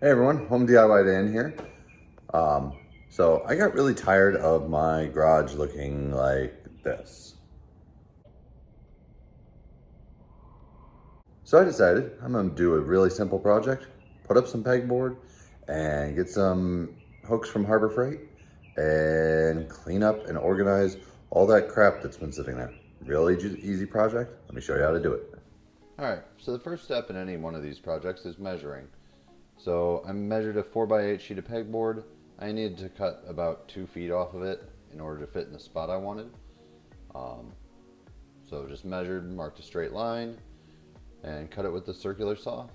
Hey everyone, Home DIY Dan here. So I got really tired of my garage looking like this. So I decided I'm gonna do a really simple project, put up some pegboard and get some hooks from Harbor Freight and clean up and organize all that crap that's been sitting there. Really easy project. Let me show you how to do it. Alright, so the first step in any one of these projects is measuring. So I measured a 4x8 sheet of pegboard. I needed to cut about 2 feet off of it in order to fit in the spot I wanted. So just measured, marked a straight line, and cut it with the circular saw.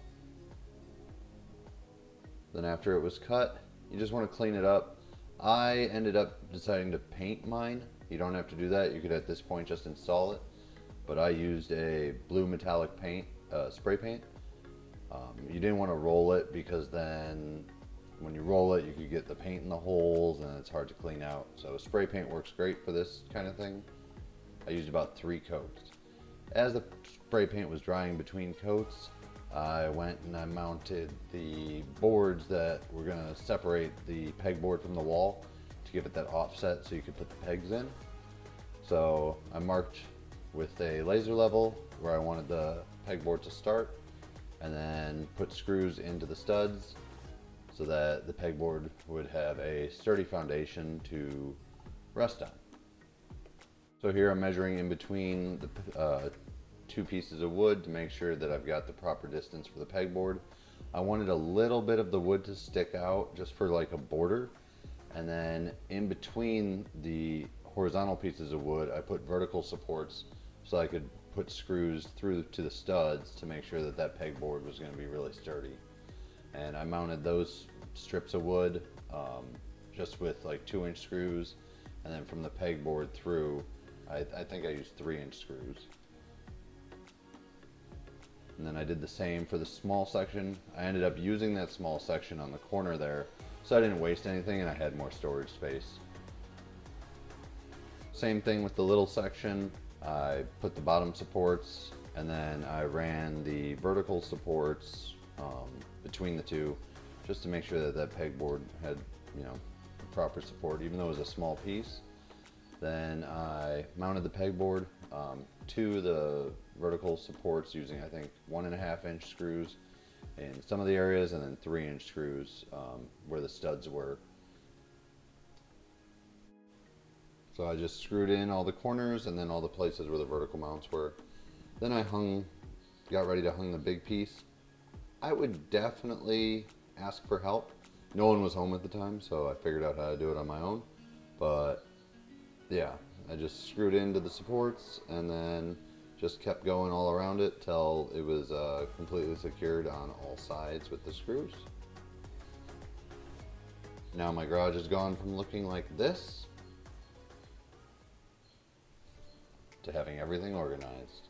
Then after it was cut, you just want to clean it up. I ended up deciding to paint mine. You don't have to do that. You could at this point just install it. But I used a blue metallic paint, spray paint. You didn't want to roll it because then when you roll it, you could get the paint in the holes and it's hard to clean out. So spray paint works great for this kind of thing. I used about 3 coats. As the spray paint was drying between coats, I went and I mounted the boards that were going to separate the pegboard from the wall to give it that offset so you could put the pegs in. So I marked with a laser level where I wanted the pegboard to start, and then put screws into the studs so that the pegboard would have a sturdy foundation to rest on. So here I'm measuring in between the 2 pieces of wood to make sure that I've got the proper distance for the pegboard. I wanted a little bit of the wood to stick out just for like a border, and then in between the horizontal pieces of wood I put vertical supports so I could put screws through to the studs to make sure that that pegboard was going to be really sturdy. And I mounted those strips of wood just with like 2-inch screws, and then from the pegboard through, I think I used 3-inch screws. And then I did the same for the small section. I ended up using that small section on the corner there, so I didn't waste anything and I had more storage space. Same thing with the little section. I put the bottom supports and then I ran the vertical supports between the two just to make sure that that pegboard had, proper support, even though it was a small piece. Then I mounted the pegboard to the vertical supports using, I think, 1.5-inch screws in some of the areas and then 3-inch screws where the studs were. So I just screwed in all the corners and then all the places where the vertical mounts were. Then I got ready to hang the big piece. I would definitely ask for help. No one was home at the time, so I figured out how to do it on my own. But yeah, I just screwed into the supports and then just kept going all around it till it was completely secured on all sides with the screws. Now my garage has gone from looking like this to having everything organized.